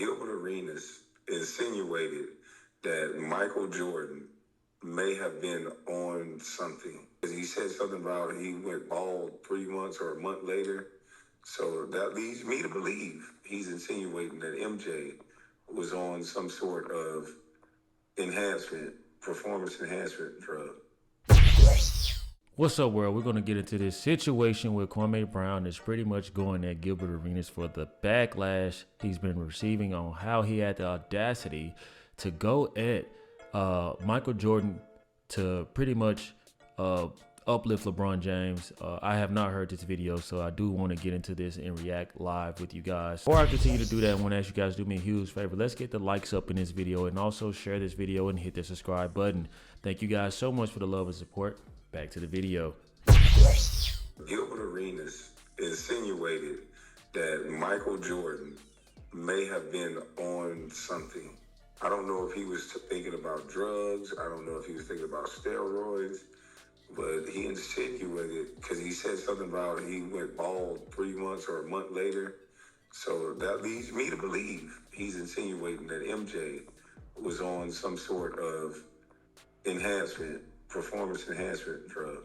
Gilbert Arenas insinuated that Michael Jordan may have been on something. He said something about he went bald 3 months or a month later. So that leads me to believe he's insinuating that MJ was on some sort of performance enhancement drug. What's up, world? We're going to get into this situation where Kwame Brown is pretty much going at Gilbert Arenas for the backlash he's been receiving on how he had the audacity to go at Michael Jordan to pretty much uplift LeBron James. I have not heard this video, so I do want to get into this and react live with you guys. Before I continue to do that, I want to ask you guys to do me a huge favor. Let's get the likes up in this video and also share this video and hit the subscribe button. Thank you guys so much for the love and support. Back to the video. Gilbert Arenas insinuated that Michael Jordan may have been on something. I don't know if he was thinking about drugs. I don't know if he was thinking about steroids. But he insinuated, because he said something about he went bald 3 months or a month later. So that leads me to believe he's insinuating that MJ was on some sort of performance enhancement drug.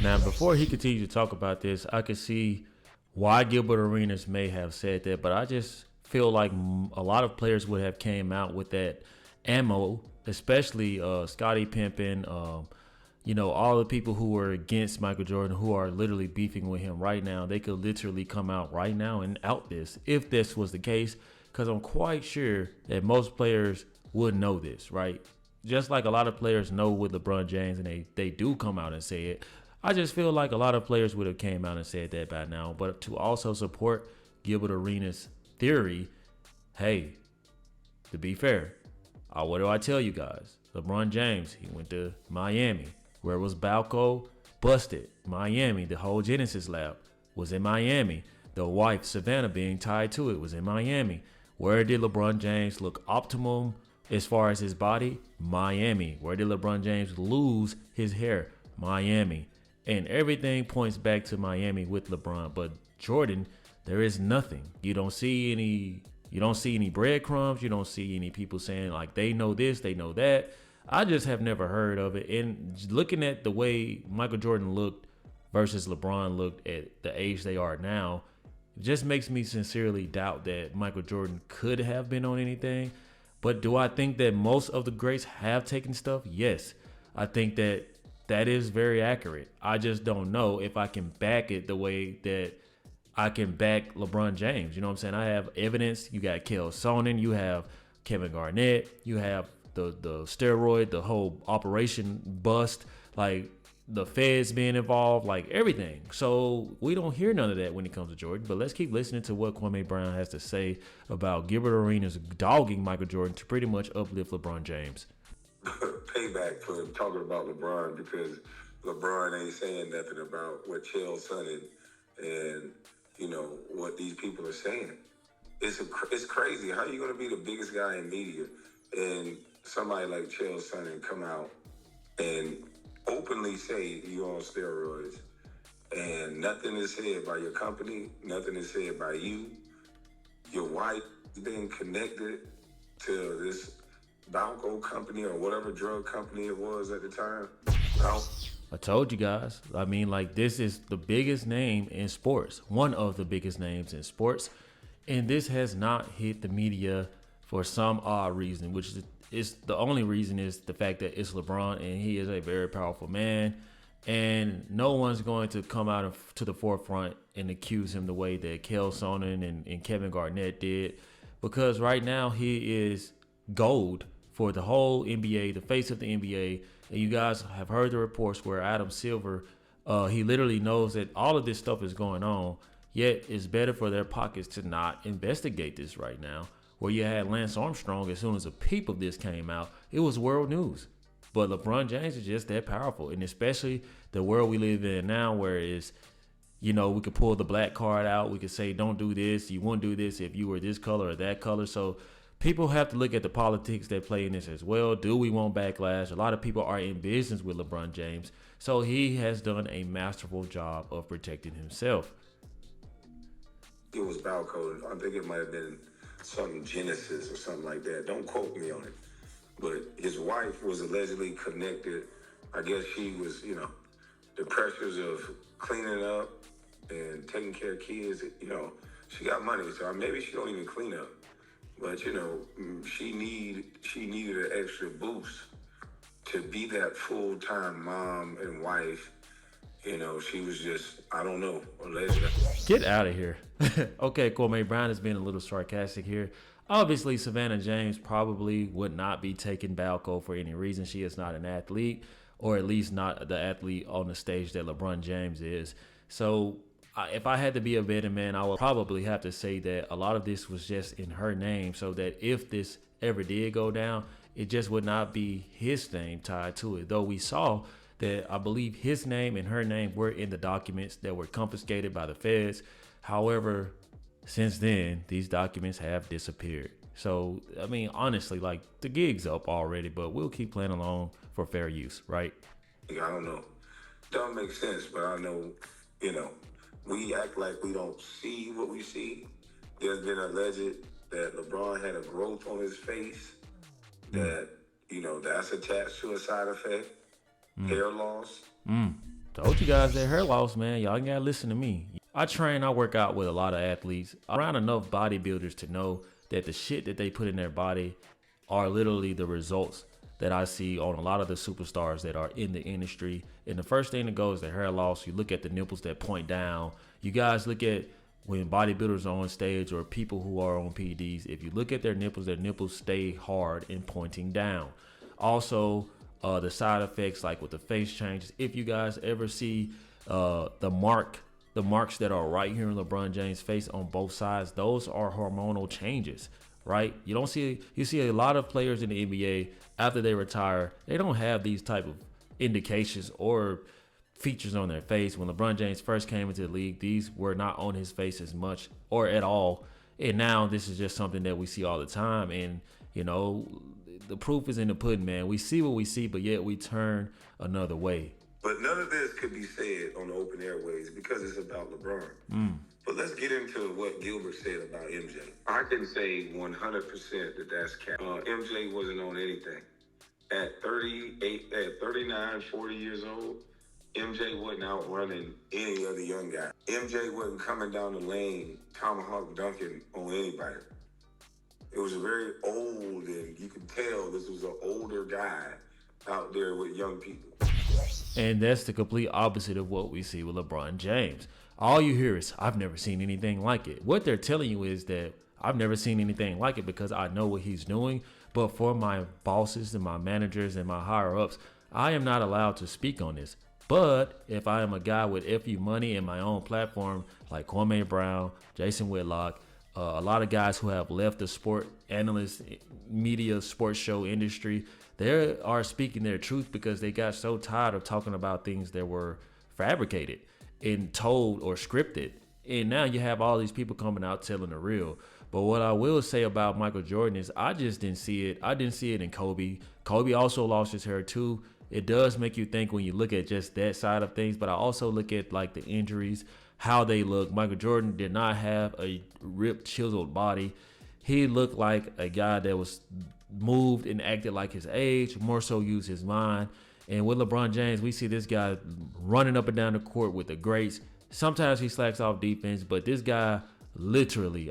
Now, before he continues to talk about this, I can see why Gilbert Arenas may have said that, but I just feel like a lot of players would have came out with that ammo, especially Scottie Pippen, you know, all the people who were against Michael Jordan, who are literally beefing with him right now. They could literally come out right now and out this if this was the case, because I'm quite sure that most players would know this, right? Just like a lot of players know with LeBron James, and they do come out and say it. I just feel like a lot of players would have came out and said that by now. But to also support Gilbert Arenas' theory, hey, to be fair, what do I tell you guys? LeBron James, he went to Miami. Where was Balco? Busted. Miami. The whole Genesis lab was in Miami. The wife, Savannah, being tied to it was in Miami. Where did LeBron James look optimum as far as his body? Miami. Where did LeBron James lose his hair? Miami. And everything points back to Miami with LeBron. But Jordan, there is nothing. You don't see any breadcrumbs. You don't see any people saying like they know this, they know that. I just have never heard of it. And looking at the way Michael Jordan looked versus LeBron looked at the age they are now, it just makes me sincerely doubt that Michael Jordan could have been on anything. But do I think that most of the greats have taken stuff? Yes. I think that is very accurate. I just don't know if I can back it the way that I can back LeBron James. You know what I'm saying? I have evidence. You got Kel Sonnen. You have Kevin Garnett. You have the steroid, the whole operation bust, like the feds being involved, like everything. So we don't hear none of that when it comes to Jordan. But let's keep listening to what Kwame Brown has to say about Gilbert Arenas dogging Michael Jordan to pretty much uplift LeBron James. Payback for talking about LeBron, because LeBron ain't saying nothing about what Chael Sonnen and you know what these people are saying. It's crazy. How are you going to be the biggest guy in media and somebody like Chael Sonnen come out and openly say you're on steroids, and nothing is said by your company, nothing is said by you, your wife being connected to this Balco company or whatever drug company it was at the time? I told you guys. I mean, like, this is the biggest name in sports, one of the biggest names in sports, and this has not hit the media for some odd reason, which is the only reason is the fact that it's LeBron and he is a very powerful man, and no one's going to come out to the forefront and accuse him the way that Kel Sonnen and Kevin Garnett did, because right now he is gold for the whole NBA, the face of the NBA. And you guys have heard the reports where Adam Silver, he literally knows that all of this stuff is going on, yet it's better for their pockets to not investigate this right now. Where you had Lance Armstrong, as soon as a peep of this came out, it was world news. But LeBron James is just that powerful. And especially the world we live in now, where it's, you know, we could pull the black card out. We could say, don't do this. You wouldn't do this if you were this color or that color. So people have to look at the politics that play in this as well. Do we want backlash? A lot of people are in business with LeBron James. So he has done a masterful job of protecting himself. It was Balco. I think it might have been something Genesis or something like that. Don't quote me on it. But his wife was allegedly connected. I guess she was, the pressures of cleaning up and taking care of kids. She got money, so maybe she don't even clean up. But she needed an extra boost to be that full-time mom and wife. She was just, I don't know, allegedly. Get out of here. Okay, Kwame Brown is being a little sarcastic here. Obviously, Savannah James probably would not be taking Balco for any reason. She is not an athlete, or at least not the athlete on the stage that LeBron James is. So if I had to be a betting man, I would probably have to say that a lot of this was just in her name, so that if this ever did go down, it just would not be his name tied to it. Though we saw that I believe his name and her name were in the documents that were confiscated by the feds. However, since then, these documents have disappeared. So, I mean, honestly, like, the gig's up already, but we'll keep playing along for fair use, right? I don't know. Don't make sense, but I know, we act like we don't see what we see. There's been alleged that LeBron had a growth on his face that, that's attached to a side effect. Hair loss. Told you guys that hair loss, man. Y'all gotta listen to me. I work out with a lot of athletes, around enough bodybuilders to know that the shit that they put in their body are literally the results that I see on a lot of the superstars that are in the industry. And the first thing that goes is the hair loss. You look at the nipples that point down. You guys look at when bodybuilders are on stage or people who are on PEDs. If you look at their nipples stay hard and pointing down. Also, the side effects, like with the face changes. If you guys ever see the marks that are right here in LeBron James' face on both sides, those are hormonal changes, right? You see a lot of players in the NBA after they retire, they don't have these type of indications or features on their face. When LeBron James first came into the league, these were not on his face as much or at all. And now this is just something that we see all the time. And, the proof is in the pudding, man. We see what we see, but yet we turn another way. But none of this could be said on the open airways because it's about LeBron. But let's get into what Gilbert said about MJ. I can say 100% that that's cap. MJ wasn't on anything. At 39, 40 years old, MJ wasn't outrunning any of the young guys. MJ wasn't coming down the lane, tomahawk dunking on anybody. It was very old, and you could tell this was an older guy out there with young people. And that's the complete opposite of what we see with LeBron James. All you hear is, I've never seen anything like it. What they're telling you is that I've never seen anything like it because I know what he's doing. But for my bosses and my managers and my higher ups, I am not allowed to speak on this. But if I am a guy with FU money and my own platform like Kwame Brown, Jason Whitlock, a lot of guys who have left the sport analyst, media, sports show industry, they are speaking their truth because they got so tired of talking about things that were fabricated and told or scripted. And now you have all these people coming out telling the real. But what I will say about Michael Jordan is I just didn't see it. I didn't see it in Kobe. Kobe also lost his hair too. It does make you think when you look at just that side of things, but I also look at like the injuries, how they look. Michael Jordan did not have a ripped, chiseled body. He looked like a guy that was moved and acted like his age, more so used his mind. And with LeBron James, we see this guy running up and down the court with the greats. Sometimes he slacks off defense, but this guy literally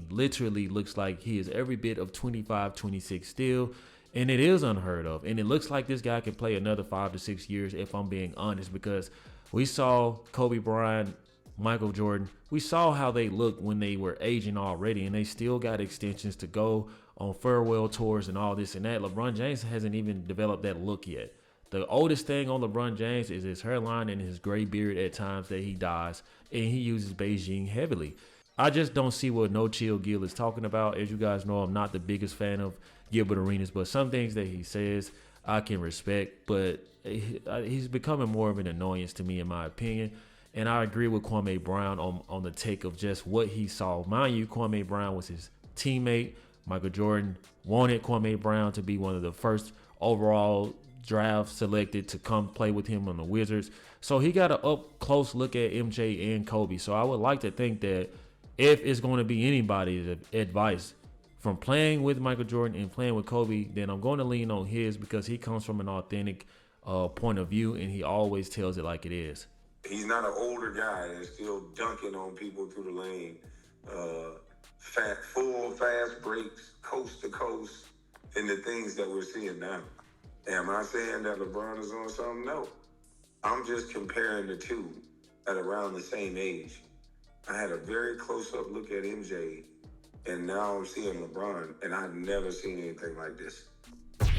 looks like he is every bit of 25, 26 still. And it is unheard of. And it looks like this guy can play another 5 to 6 years, if I'm being honest, because we saw Kobe Bryant, Michael Jordan, we saw how they looked when they were aging already, and they still got extensions to go on farewell tours and all this and that. LeBron James hasn't even developed that look yet. The oldest thing on LeBron James is his hairline and his gray beard at times that he dyes, and he uses Beijing heavily. I just don't see what No Chill Gil is talking about. As you guys know, I'm not the biggest fan of Gilbert Arenas, but some things that he says I can respect, but he's becoming more of an annoyance to me, in my opinion. And I agree with Kwame Brown on the take of just what he saw. Mind you, Kwame Brown was his teammate. Michael Jordan wanted Kwame Brown to be one of the first overall draft selected to come play with him on the Wizards. So he got an up close look at MJ and Kobe. So I would like to think that if it's going to be anybody's advice, from playing with Michael Jordan and playing with Kobe, then I'm going to lean on his because he comes from an authentic point of view, and he always tells it like it is. He's not an older guy that's still dunking on people through the lane. Full fast breaks, coast to coast, and the things that we're seeing now. Am I saying that LeBron is on something? No. I'm just comparing the two at around the same age. I had a very close-up look at MJ, and now I'm seeing LeBron, and I've never seen anything like this.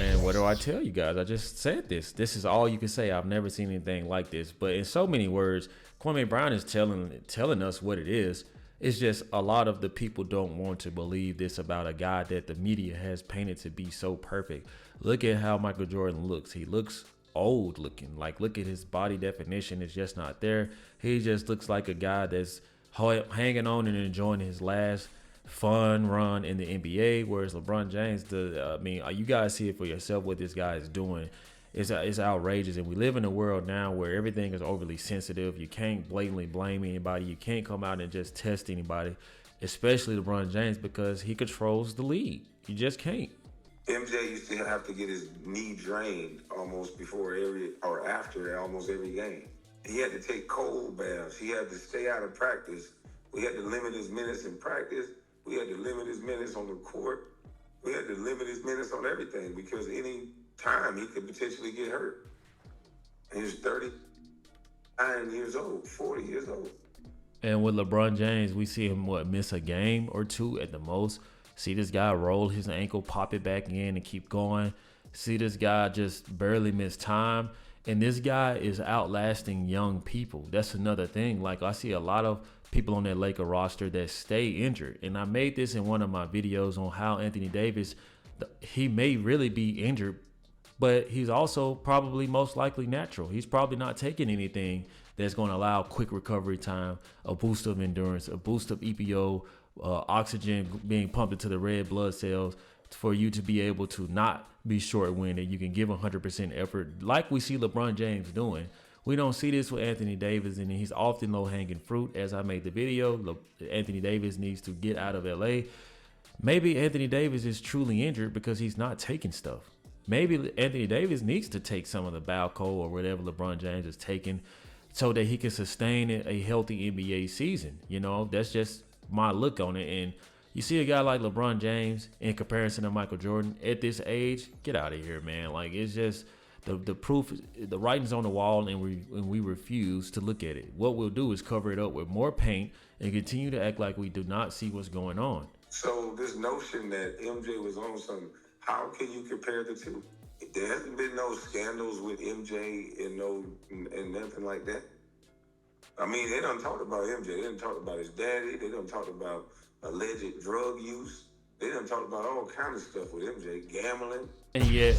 And what do I tell you guys? I just said this. This is all you can say. I've never seen anything like this. But in so many words, Kwame Brown is telling us what it is. It's just a lot of the people don't want to believe this about a guy that the media has painted to be so perfect. Look at how Michael Jordan looks. He looks old looking. Like, look at his body definition. It's just not there. He just looks like a guy that's hanging on and enjoying his last fun run in the NBA, whereas LeBron James, you guys see it for yourself what this guy is doing. It's outrageous, and we live in a world now where everything is overly sensitive. You can't blatantly blame anybody. You can't come out and just test anybody, especially LeBron James, because he controls the league. You just can't. MJ used to have to get his knee drained almost before or after almost every game. He had to take cold baths. He had to stay out of practice. We had to limit his minutes in practice. We had to limit his minutes on the court. We had to limit his minutes on everything because any time he could potentially get hurt. And he was 39 years old, 40 years old. And with LeBron James, we see him, miss a game or two at the most. See this guy roll his ankle, pop it back in, and keep going. See this guy just barely miss time. And this guy is outlasting young people. That's another thing. Like, I see a lot of people on that Laker roster that stay injured. And I made this in one of my videos on how Anthony Davis, he may really be injured, but he's also probably most likely natural. He's probably not taking anything that's going to allow quick recovery time, a boost of endurance, a boost of EPO, oxygen being pumped into the red blood cells for you to be able to not be short-winded. You can give 100% effort like we see LeBron James doing. We don't see this with Anthony Davis, and he's often low-hanging fruit. As I made the video, Anthony Davis needs to get out of LA. Maybe Anthony Davis is truly injured because he's not taking stuff. Maybe Anthony Davis needs to take some of the Balco or whatever LeBron James is taking so that he can sustain a healthy NBA season. You know, that's just my look on it. And you see a guy like LeBron James in comparison to Michael Jordan at this age, get out of here, man. Like, it's just the proof, the writing's on the wall, and we refuse to look at it. What we'll do is cover it up with more paint and continue to act like we do not see what's going on. So this notion that MJ was on something, how can you compare the two? There hasn't been no scandals with MJ and nothing like that. I mean, they done talked about MJ. They done talked about his daddy. They done talked about alleged drug use. They done talked about all kinds of stuff with MJ, gambling. And yet,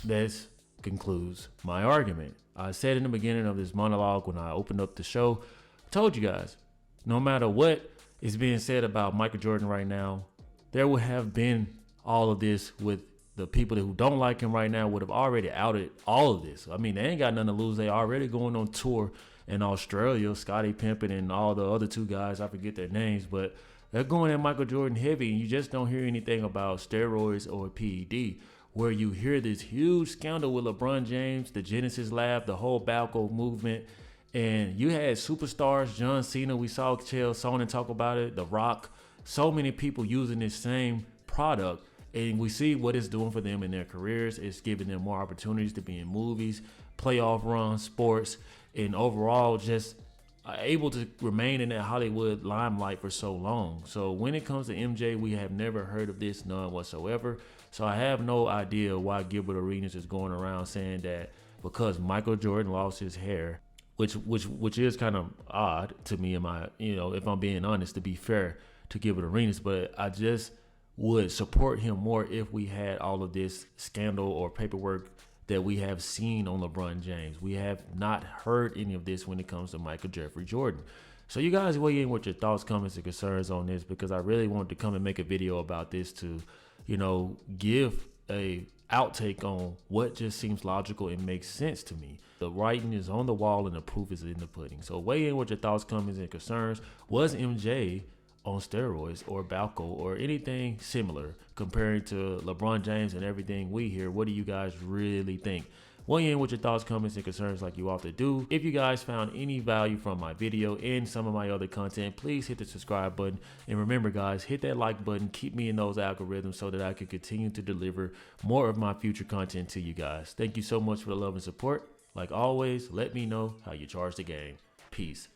this concludes my argument. I said in the beginning of this monologue when I opened up the show, I told you guys, no matter what is being said about Michael Jordan right now, there would have been all of this with the people who don't like him right now would have already outed all of this. I mean, they ain't got nothing to lose. They already going on tour in Australia, Scottie Pippen and all the other two guys, I forget their names, but they're going at Michael Jordan heavy, and you just don't hear anything about steroids or PED, where you hear this huge scandal with LeBron James, the Genesis Lab, the whole Balco movement, and you had superstars, John Cena, we saw Chael Sonnen talk about it, The Rock, so many people using this same product, and we see what it's doing for them in their careers. It's giving them more opportunities to be in movies, playoff runs, sports, and overall just able to remain in that Hollywood limelight for so long. So when it comes to MJ, we have never heard of this, none whatsoever. So I have no idea why Gilbert Arenas is going around saying that because Michael Jordan lost his hair, which is kind of odd to me, if I'm being honest, to be fair to Gilbert Arenas, but I just would support him more if we had all of this scandal or paperwork that we have seen on LeBron James. We have not heard any of this when it comes to Michael Jeffrey Jordan. So you guys weigh in with your thoughts, comments, and concerns on this, because I really wanted to come and make a video about this to, give a outtake on what just seems logical and makes sense to me. The writing is on the wall and the proof is in the pudding. So weigh in with your thoughts, comments, and concerns. Was MJ on steroids or Balco or anything similar comparing to LeBron James and everything we hear. What do you guys really think? Weigh in with your thoughts, comments, and concerns like you often do. If you guys found any value from my video and some of my other content, please hit the subscribe button. And remember, guys, hit that like button. Keep me in those algorithms so that I can continue to deliver more of my future content to you guys. Thank you so much for the love and support. Like always, let me know how you charge the game. Peace.